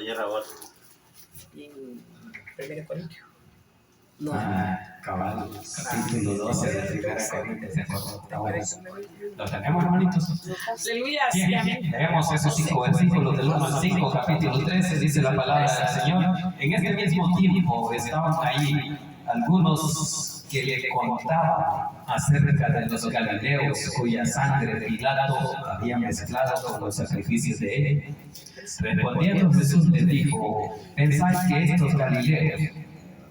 Señor Raúl. Y en 1 Corintios. No. Cabal, capítulo 12 de 1 Corintios. ¿Lo tenemos, hermanitos? Aleluya. Bien, leemos esos 5 versículos del 1 al 5, capítulo 13, dice la palabra del Señor. En este mismo tiempo estaban ahí algunos que le contaban acerca de los galileos cuya sangre Pilato había mezclado con los sacrificios de él. Respondiendo Jesús les dijo: ¿pensáis que estos galileos,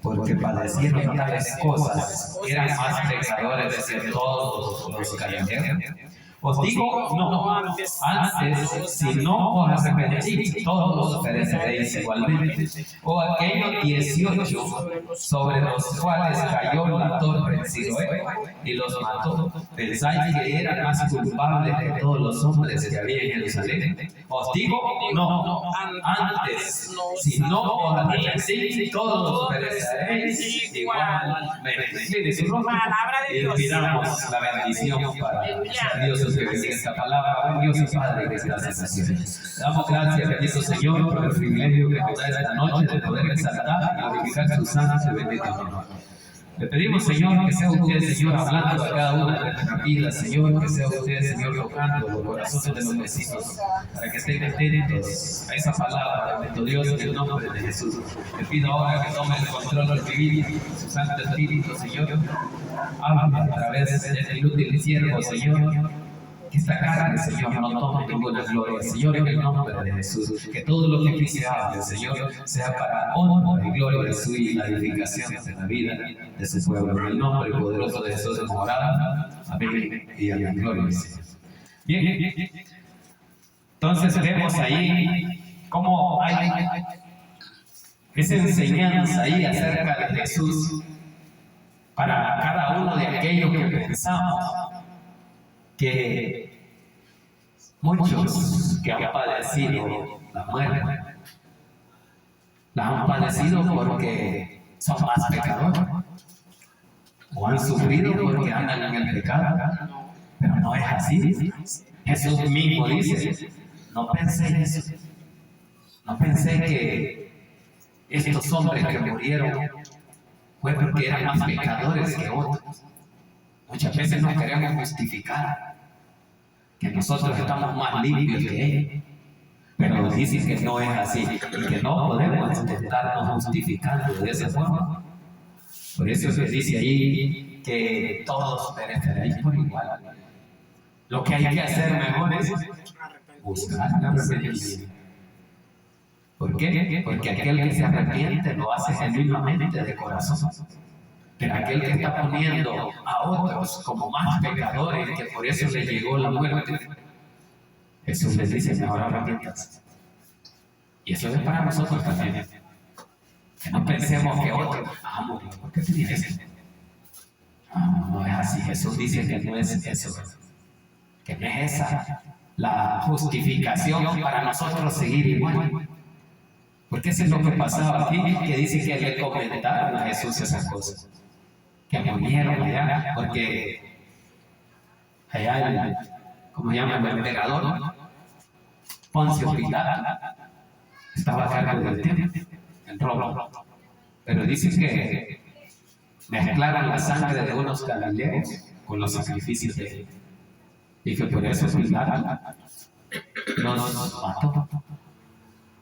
porque padecieron tales cosas, eran más pecadores que todos los galileos? Os digo, no, antes, si no os arrepentís, todos pereceréis igualmente. O aquellos 18 sobre los cuales cayó la torre en Siloé y los mató, ¿pensáis que eran más culpables que todos los hombres que había en Jerusalén? Os digo, no, antes, si no os arrepentís, todos pereceréis igualmente. Y pidamos la bendición para Dios que bendiga esta palabra. Dios y Padre que estás en las naciones. Damos gracias, bendito Señor, por el privilegio que nos da esta noche de poder exaltar y glorificar su santo y bendito nombre. Le pedimos, Señor, que sea usted, Señor, hablando a cada una de nuestras vidas, Señor, que sea usted, Señor, tocando los corazones de los vecinos, para que estén atentos a esa palabra, bendito Dios, en el nombre de Jesús. Le pido ahora que tome el control de mi vida, su Santo Espíritu, Señor, hable a través de este inútil siervo, Señor. Que esta carne, Señor, no tome ninguna gloria, Señor, en el nombre de Jesús. Que todo lo que aquí se hable, Señor, sea para honra y gloria de su y la edificación de la vida de su pueblo. En el nombre poderoso de Jesús hemos orado. Amén y amén. Gloria al Señor. Bien. Entonces vemos ahí cómo hay esa enseñanza ahí acerca de Jesús para cada uno de aquellos que pensamos que muchos que han padecido la muerte la han padecido porque son más pecadores o han sufrido porque andan en el pecado, pero no es así. Jesús mismo dice: no pensé en eso, no pensé que estos hombres que murieron fue porque eran más pecadores que otros. Muchas veces nos queremos justificar que nosotros estamos más limpios que ellos, pero nos dicen que no es así, que no podemos intentarnos justificando de esa forma. Por eso se dice ahí que todos pereceréis por igual. Lo que hay que hacer mejor es buscar el arrepentimiento. ¿Por qué? Porque aquel que se arrepiente lo hace genuinamente de corazón. Pero aquel que está poniendo a otros como más pecadores, que por eso le llegó la muerte, Jesús les dice: mejor arrepiéntanse. Y eso es para nosotros también. Que no pensemos que otro murió. ¿Por qué te dices? No es así. Jesús dice que no es eso. Que no es esa la justificación para nosotros seguir igual. Porque eso es lo que pasaba aquí, que dice que le comentaron a Jesús esas cosas. Que murieron allá, porque allá ¿cómo se llama? El emperador Poncio Pilato estaba a cargo del templo en Roma, pero dicen que mezclaron la sangre de unos galileos con los sacrificios de él, y que por eso Pilato los mató.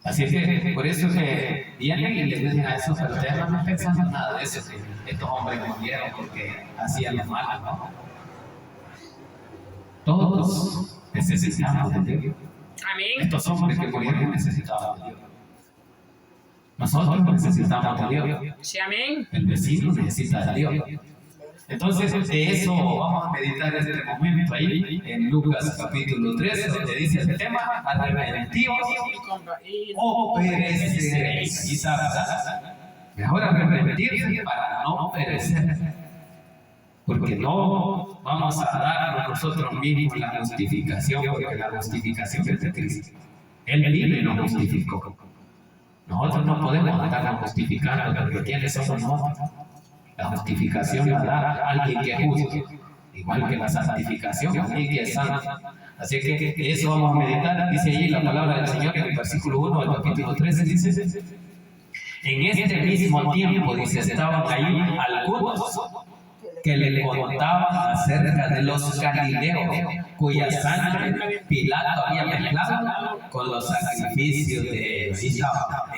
Así es que por eso que vienen y le dicen a esos: pero ustedes no están pensando nada de eso, que estos hombres murieron porque hacían lo malo, ¿no? Todos necesitamos de Dios. Amén. Estos hombres que murieron necesitaban de Dios. Nosotros necesitamos de Dios. Sí, amén. El vecino necesita de Dios. Entonces, de eso vamos a meditar este momento ahí en Lucas capítulo 13, donde dice el tema: arrepentidos o pereceréis. Y sabes, mejor arrepentirse para no perecer, porque no vamos a dar a nosotros mismos la justificación, porque la justificación es de Cristo. Él vive y nos justificó. Nosotros no podemos andarnos justificando, porque ¿quiénes somos nosotros? La justificación la da alguien que es justo. igual que la santificación, alguien que es santo. Así que eso vamos a meditar. Dice ahí la palabra del Señor en el versículo 1 del capítulo 13, dice: en este mismo tiempo, dice, estaban ahí algunos que le contaban acerca de los galileos, cuya sangre Pilato había mezclado con los sacrificios de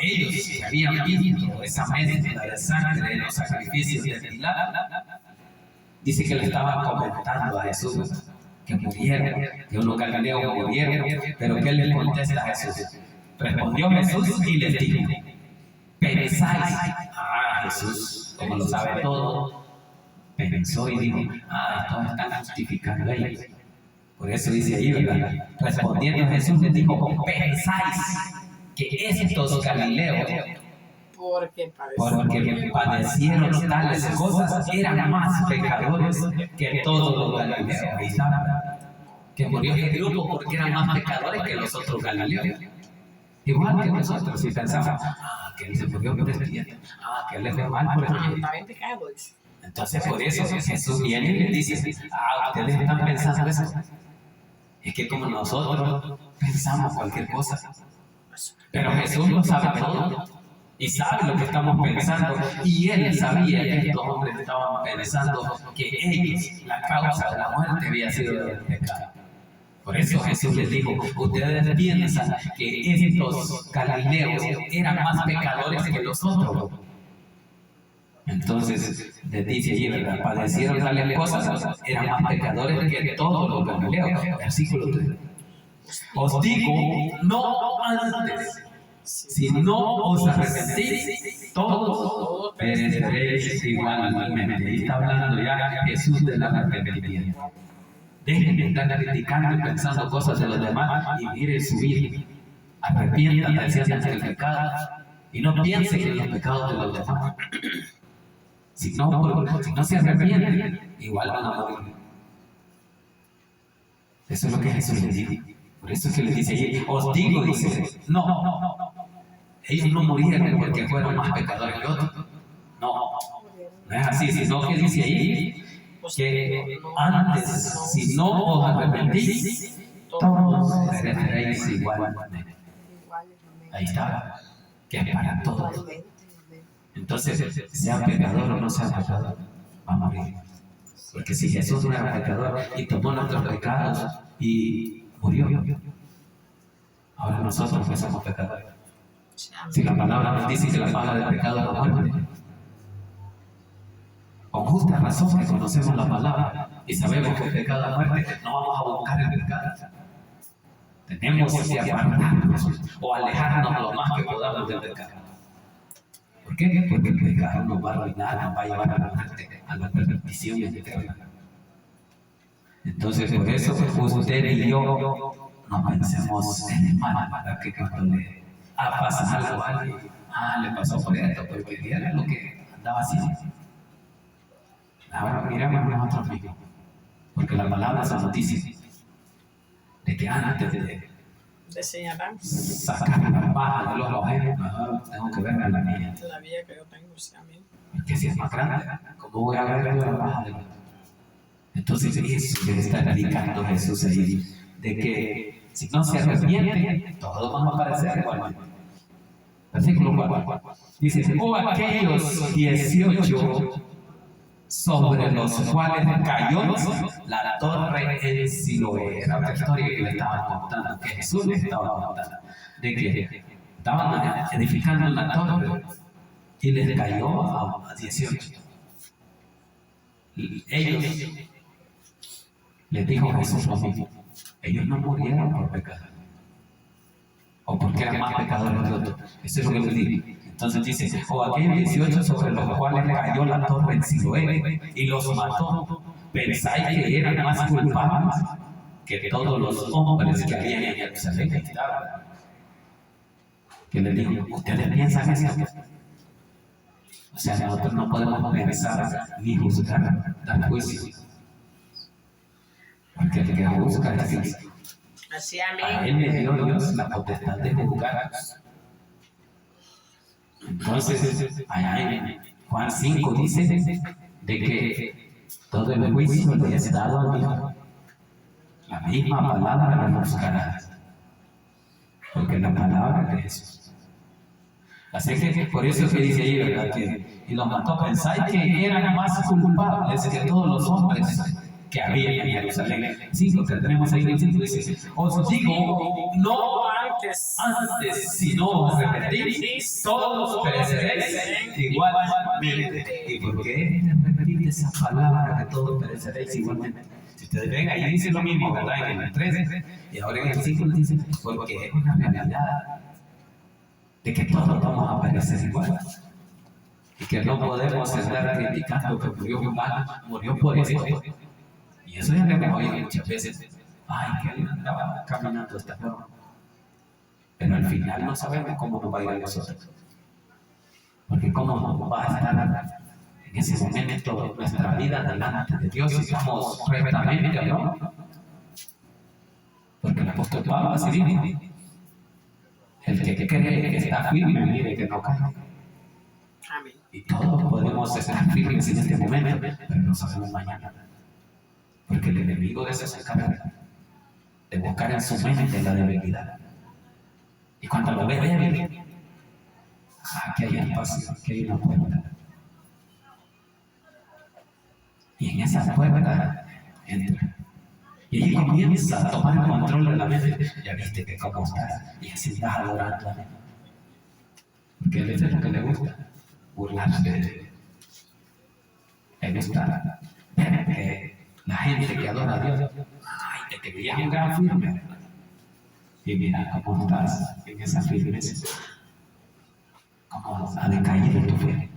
ellos que habían visto esa mezcla de sangre en los sacrificios de Pilato. Dice que le estaban comentando a Jesús que murieron, que unos galileos murieron, pero ¿qué le contesta a Jesús? Respondió Jesús y les dijo: pensáis, Jesús, como lo sabe todo, pensó y dijo: todos están justificando a ellos. Por eso dice ahí, ¿verdad? Respondiendo Jesús les dijo: pensáis que estos galileos, porque padecieron tales cosas, eran más pecadores que todos los galileos. Ahí está, que murió el grupo porque eran más pecadores que los otros galileos. Igual que nosotros, si pensamos, que él se murió por este día, que él le fue mal por este día. Entonces, por eso Jesús viene y le dice: ustedes están pensando eso. Es que como nosotros pensamos cualquier cosa, pero Jesús lo sabe todo y sabe lo que estamos pensando, y él sabía que estos hombres estaban pensando que ellos, la causa de la muerte había sido del pecado. Por eso Jesús les dijo: ustedes piensan que estos galileos eran más pecadores que los otros. Entonces les dice allí, ¿verdad? Padecieron tales cosas, eran más pecadores que todos los galileos. Versículo 3. Os digo, no antes, si no os arrepentís, todos pereceréis igualmente. Ahí está hablando ya Jesús del arrepentimiento. Dejen de estar criticando y pensando cosas de los demás y miren su vida. Arrepiéntanse del pecado y no piensen en los pecados de los demás. Si no se arrepienten, igual van a morir. Eso es lo que Jesús les dijo. Por eso es que les dice allí: os digo, dice, no, ellos no murieron porque fueron más pecadores que otros. No es así, sino que dice ahí que antes, si no os arrepentís, todos pereceréis igualmente. Ahí está, que es para todos. Entonces, sea pecador o no sea pecador, va a morir. Porque si Jesús no era pecador y tomó nuestros pecados y murió, ahora nosotros no somos pecadores. Si la palabra nos dice que la paga del pecado es la muerte, con justa razón que conocemos la palabra y sabemos que el pecado es muerte, no vamos a buscar el pecado. Tenemos que apartarnos o alejarnos lo más que podamos del pecado. ¿Por qué? Porque el pecado nos va a arruinar, nos va a llevar a la muerte, a la perdición eterna. Entonces, por eso usted y yo no pensemos en el mal, para que cuando le pasa algo a alguien, le pasó por esto, porque era lo que andaba haciendo. Ahora miremos nosotros mismos, porque la palabra se nos dice de que antes de sacar la paja de los ojeros, mejor tengo que ver a la mía. La vida que yo tengo, sí, a mí. Porque si es más grande, ¿cómo voy a ver yo la paja de los ojeros? Entonces eso le está indicando Jesús ahí, de que si no se arrepienten, todos van a aparecer igualmente. Versículo 4 dice: aquellos 18 sobre los cuales cayó la torre en Siloé. Era una historia que le estaban contando, que Jesús le estaba contando, de que estaban edificando una torre y les cayó a 18. Y ellos, les dijo Jesús lo mismo: ellos no murieron por pecado o porque eran más pecadores que otros. Eso es lo que les digo. Entonces dice: aquellos 18 sobre los cuales cayó la torre en Siloé y los mató, ¿pensáis que eran más culpables que todos los hombres que habían en Jerusalén? Que les digo: ¿ustedes piensan eso? O sea, nosotros no podemos pensar ni juzgar, dar juicio, porque el que juzga es Dios. A él le dio Dios la potestad de juzgar. Entonces, allá en Juan 5 dice de que todo el juicio le es dado al Hijo. La misma palabra la buscará, porque la palabra de Jesús. Así que por eso que dice ahí, ¿verdad? Que y los mató. Pensáis que eran más culpables que todos los hombres que había en Jerusalén. 5, que tenemos ahí en el 5, dice: os digo, no antes, sino os repetís, todos pereceréis igualmente. ¿Y por qué repetir esa palabra que todos pereceréis igualmente? Si ustedes ven, ahí dice lo mismo, ¿verdad? En el 13, y ahora en el 5 dice: porque es una realidad de que todos vamos a perecer igual. Y que no podemos estar criticando que murió mal, murió por esto. Y eso ya lo hemos oído muchas veces. Ay, que él andaba caminando de esta forma. Pero al final no sabemos cómo nos va a ir a nosotros. Porque cómo nos va a estar en ese momento nuestra vida delante de Dios si estamos rectamente, ¿no? Porque el apóstol Pablo así dijo: el que cree que está firme, mire que no cae. Amén. Y todos podemos estar firmes en este momento, pero no sabemos mañana. Porque el enemigo de eso se encarga de buscar en su mente la debilidad. Y cuando lo ve débil, aquí hay espacio, aquí hay una puerta. Y en esa puerta entra. Y ahí comienza a tomar el control de la mente. Ya viste que cómo estás, y así estás adorando a Dios. Porque él es lo que le gusta, burlarse de él. Le gusta ver que la gente que adora a Dios, ay, te querías un gran firme. Y mira cómo estás en esa firmeza, cómo ha decaído tu fe.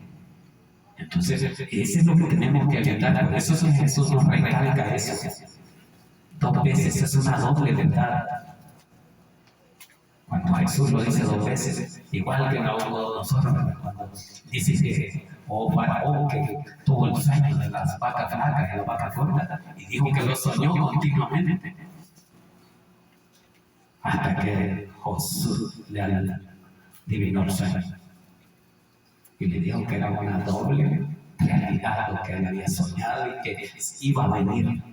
Entonces, eso es lo que tenemos que evitar. Por eso Jesús nos recalca eso. 2 veces, es una doble verdad. Cuando Jesús lo dice 2 veces, igual que nosotros, cuando dice que Faraón que tuvo el sueño de las vacas flacas y las vacas gordas, y dijo que lo soñó continuamente, hasta que Jesús le adivinó el sueño y le dijo que era una doble realidad lo que él había soñado y que iba a venir,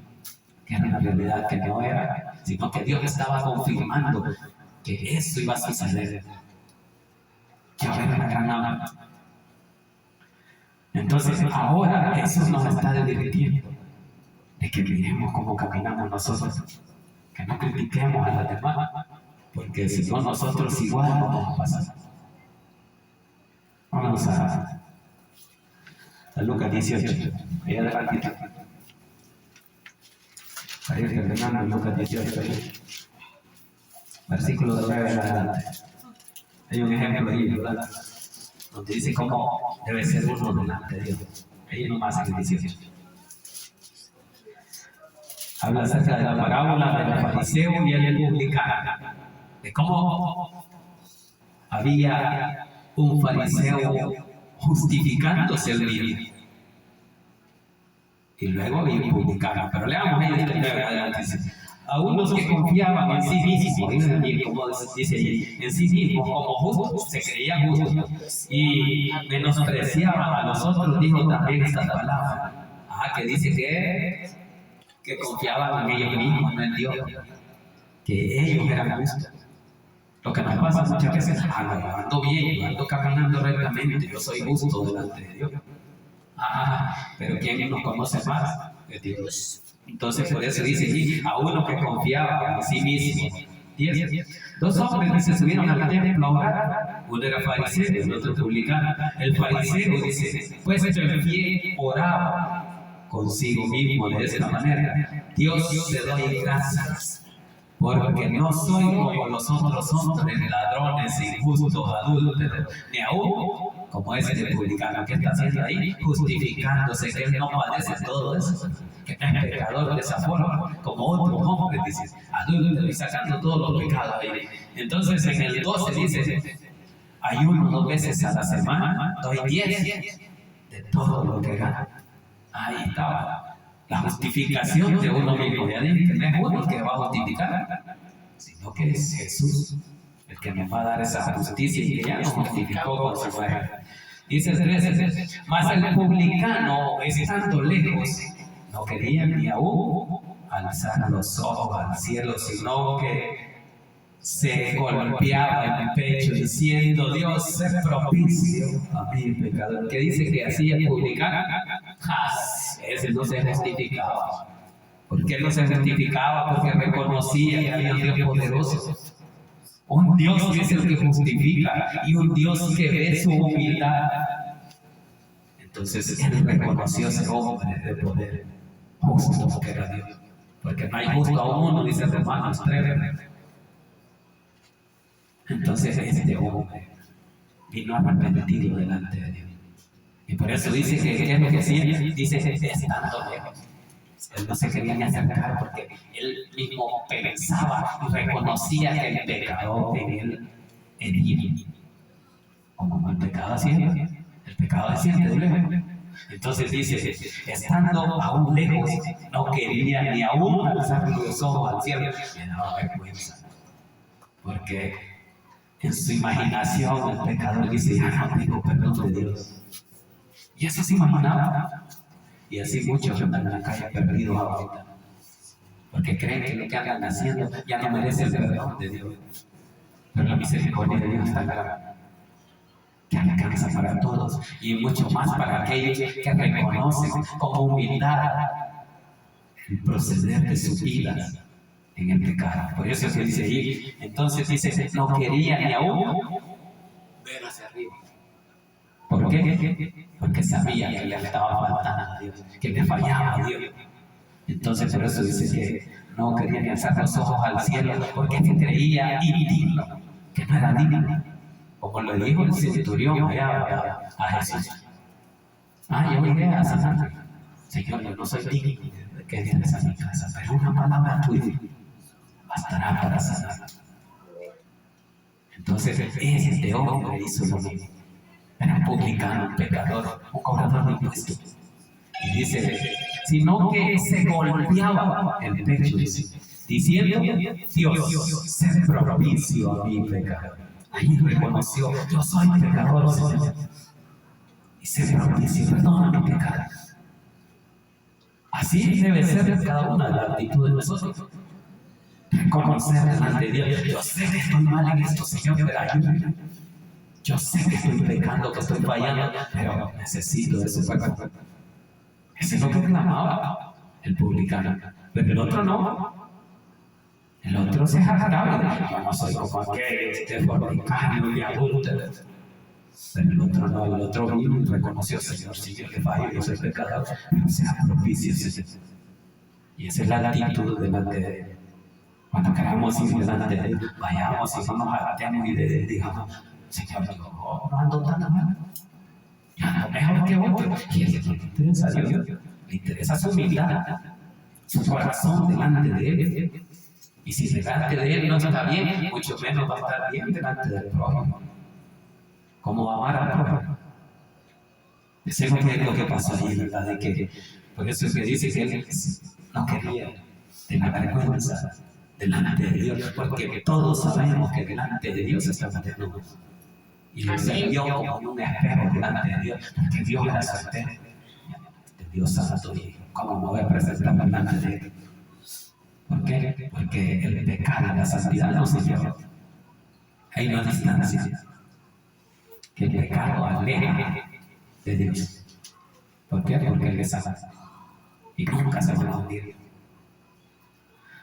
que era una realidad que no era, sino que Dios estaba confirmando que eso iba a suceder, que iba a haber una gran hambre. Entonces ahora eso nos está divirtiendo, de que miremos cómo caminamos nosotros, que no critiquemos a los demás, porque si no nosotros igual vamos a pasar. Vamos a Lucas 18, ahí adelante. Para ir terminando Lucas 18, versículo 9 en adelante. Hay un ejemplo ahí, ¿verdad? Donde dice cómo debe ser uno delante de Dios. Ahí nomás en el 18. Habla acerca de la parábola del fariseo y el publicano. De cómo había un fariseo justificándose el mismo. Y luego había un publicano. Pero leamos ahí desde el 9 adelante. Dice: a unos que confiaban en sí mismos, como dice ahí, en sí mismos como justos, se creían justos y menospreciaban a los otros, dijo también esta palabra. Que dice que confiaban en ellos mismos, no en Dios, que ellos eran justos. Lo que nos pasa muchas veces: ando bien, yo ando caminando rectamente, yo soy justo delante de Dios. Pero ¿quién nos conoce más? Es Dios. Entonces por eso dice: a uno que confiaba en sí mismo. 10. 2 hombres se subieron al templo a orar. Uno era fariseo y el otro publicano. El fariseo dice: puesto en pie, oraba consigo mismo de esta manera: Dios, te doy gracias, porque no soy como los otros hombres, ladrones, injustos, adúlteros, ni aún como ese publicano. ¿Qué está haciendo ahí? Justificándose que él no padece todo eso, que no es pecador de esa forma, como otros hombres, dice, adúlteros, y sacando todos los pecados ahí. Entonces en el 12 dice: ayuno 2 veces a la semana, doy 10 de todo lo que gano. Ahí estaba la justificación de uno mismo. Ya dije que no es uno el que va a justificar, sino que es Jesús el que nos va a dar esa justicia y que ya nos justificó con su muerte. Dice el 13: mas el publicano, estando lejos, no quería ni aún alzar los ojos al cielo, sino que se golpeaba el pecho diciendo: Dios, sé propicio a mi pecador. Que dice que hacía publicar, ese no se justificaba. ¿Por qué no se justificaba? Porque reconocía que había un Dios poderoso, un Dios que es el que justifica y un Dios que ve su humildad. Entonces él reconoció ese hombre de poder, justo que era Dios, porque no hay justo a uno, dice Romanos 3. Entonces este hombre vino arrepentido delante de Dios. Y por eso dice que ¿qué es lo que hacía? Dice, estando lejos. Él no se quería ni acercar porque él mismo pensaba y reconocía que el pecador en él hería. Como el pecado asiente, el pecado asiente de lejos. Entonces dice, estando aún lejos, no quería ni aún alzar los ojos al cielo. Le daba vergüenza. Porque en su imaginación el pecador dice: no tengo perdón de Dios. Y eso se imaginaba. Y así muchos andan en la calle perdidos ahorita, porque creen que lo que andan haciendo ya no merece el perdón de Dios. Pero la misericordia de Dios está grande, que alcanza para todos y mucho más para aquellos que reconocen con humildad el proceder de su vida en el pecado. Por eso se dice ahí, entonces dice, no quería ni aún ver hacia arriba. ¿Por qué? Porque sabía que le estaba faltando a Dios, que le fallaba a Dios. Entonces por eso dice que no quería ni alzar los ojos al cielo, porque se creía indigno, que no era digno. Como le dijo el centurión allá a Jesús: yo iré a sanar. Señor, yo no soy digno de que entres a mi casa, pero una palabra tuya bastará para sanar. Entonces este hombre hizo lo mismo. Era un publicano, un pecador, un cobrador de impuestos. Y dice, sino que se golpeaba el pecho diciendo: Dios, sé propicio a mi pecador. Ahí reconoció: yo soy pecador, Señor, y sé propicio, perdona mi pecado. Así debe ser cada una de las actitudes de nosotros. Reconocer delante de Dios: yo sé que estoy mal en esto, Señor, pero ayúdame. Yo sé que estoy pecando, que estoy fallando, pero necesito de su perdón. Ese es lo que clamaba el publicano. Pero el otro no. El otro se jactaba: yo no soy como aquel, fornicario y adúltero. Pero el otro no, el otro vino y reconoció: Señor, si yo le fallo, yo soy pecador, pero sea propicio, Señor. Y esa es la actitud delante de Él. Cuando queramos ir delante de Él, vayamos y no nos jactemos y digamos: Señor, yo no ando tan mal, yo ando mejor que otro. Y eso le interesa a Dios, le interesa su humildad, su corazón delante de Él. Y si delante de Él no está bien, mucho menos va a estar bien delante del prójimo. ¿Cómo amar al prójimo? Eso es lo que pasó ahí, ¿verdad? De que, por eso es que dice que Él no quería de la vergüenza delante de Dios, porque todos sabemos que delante de Dios estamos desnudos. Y lo vio como un espejo delante de Dios, porque Dios era su espejo. Este Dios santo, y cómo me voy a presentar delante de Él. ¿Por qué? Porque el pecado y la santidad no se llevan. Hay una distancia que el pecado aleja de Dios. ¿Por qué? Porque Él es santo y nunca se va a hundir.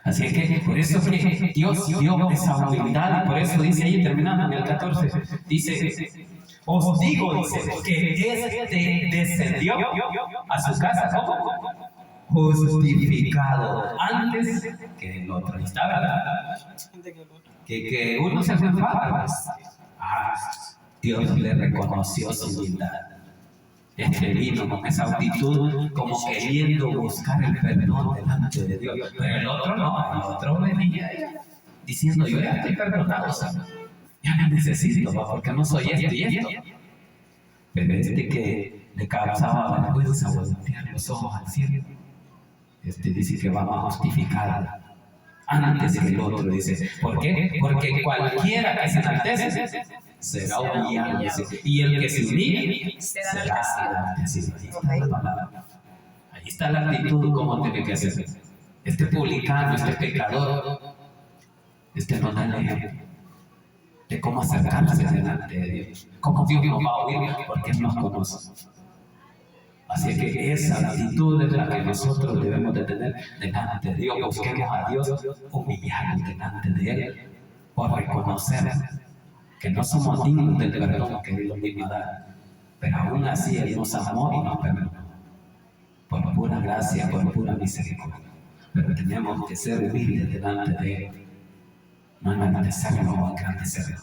Así es que por eso que Dios dio esa humildad, y por eso dice ahí, terminando en el 14, dice: os digo, dice, que este descendió a su casa como justificado antes que el otro. ¿Está verdad? Que uno se enfada. Dios le reconoció su humildad. Este vino con esa actitud como queriendo buscar el perdón delante de Dios. Pero el otro no, el otro venía diciendo: yo ya estoy perdonado, Señor. Ya no necesito, porque no soy esto y esto. Pero este que le causaba vergüenza voltear los ojos al cielo, este dice que va a justificar antes que el otro. Dice, ¿por qué? Porque cualquiera que se enaltece será humillado, y el que se humilla será enaltecido. Ahí Ahí está la actitud, cómo tiene que ser. Este publicano, este pecador, nos da el ejemplo de cómo acercarse delante de Dios. Cómo Dios nos va a oír, porque Él nos conoce. Así que esa actitud es la que nosotros debemos de tener delante de Dios. Busquemos a Dios humillarnos delante de Él por reconocer que no somos dignos del perdón que Él nos vino a dar. Pero aún así Él nos amó y nos perdonó. Por pura gracia, por pura misericordia. Pero tenemos que ser humildes delante de Él. No enaltecerlo o engrandecerlo.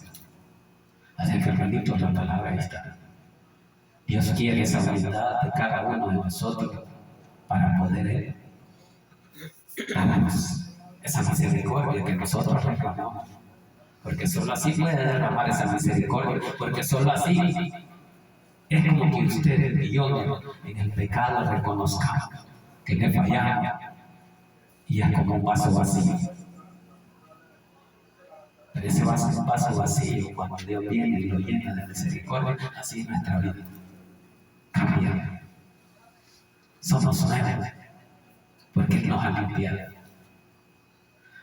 Así que, hermanito, la palabra ahí está. Dios quiere esa humildad de cada uno de nosotros para poder darnos esa misericordia que nosotros reclamamos. Porque solo así puede derramar esa misericordia. Porque solo así es como que usted y yo en el pecado reconozcamos que le fallamos y es como un vaso vacío. Pero ese vaso vacío, cuando Dios viene y lo llena de misericordia, así es nuestra vida. Cambia. Somos nuevos, porque Él nos ha limpiado.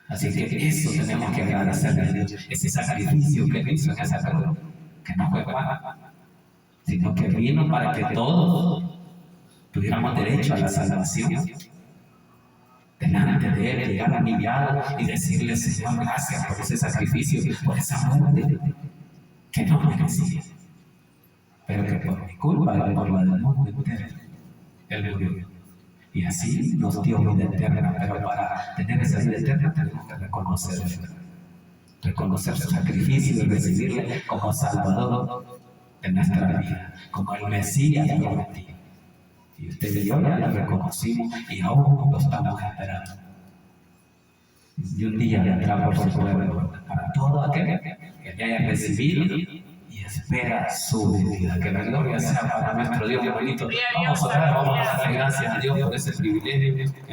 Así que eso tenemos que agradecerle a Dios, ese sacrificio que Él hizo en esa cruz, que no fue vano, sino que vino para que todos tuviéramos derecho a la salvación. Delante de Él, llegar humillado y decirle: Señor, gracias por ese sacrificio, por esa muerte que no merecía, pero que por mi culpa y por la del mundo entero, Él murió. Y así nos dio vida eterna, pero para tener esa vida eterna tenemos que reconocer su sacrificio y recibirle como Salvador de nuestra vida, como el Mesías prometido. Y usted y yo ya lo reconocimos y aún lo estamos esperando. Y un día vendrá por su pueblo para todo aquel que le haya recibido y espera su venida. Que la gloria sea para nuestro Dios, hermanito. Vamos a orar, vamos a darle gracias a Dios por ese privilegio que nos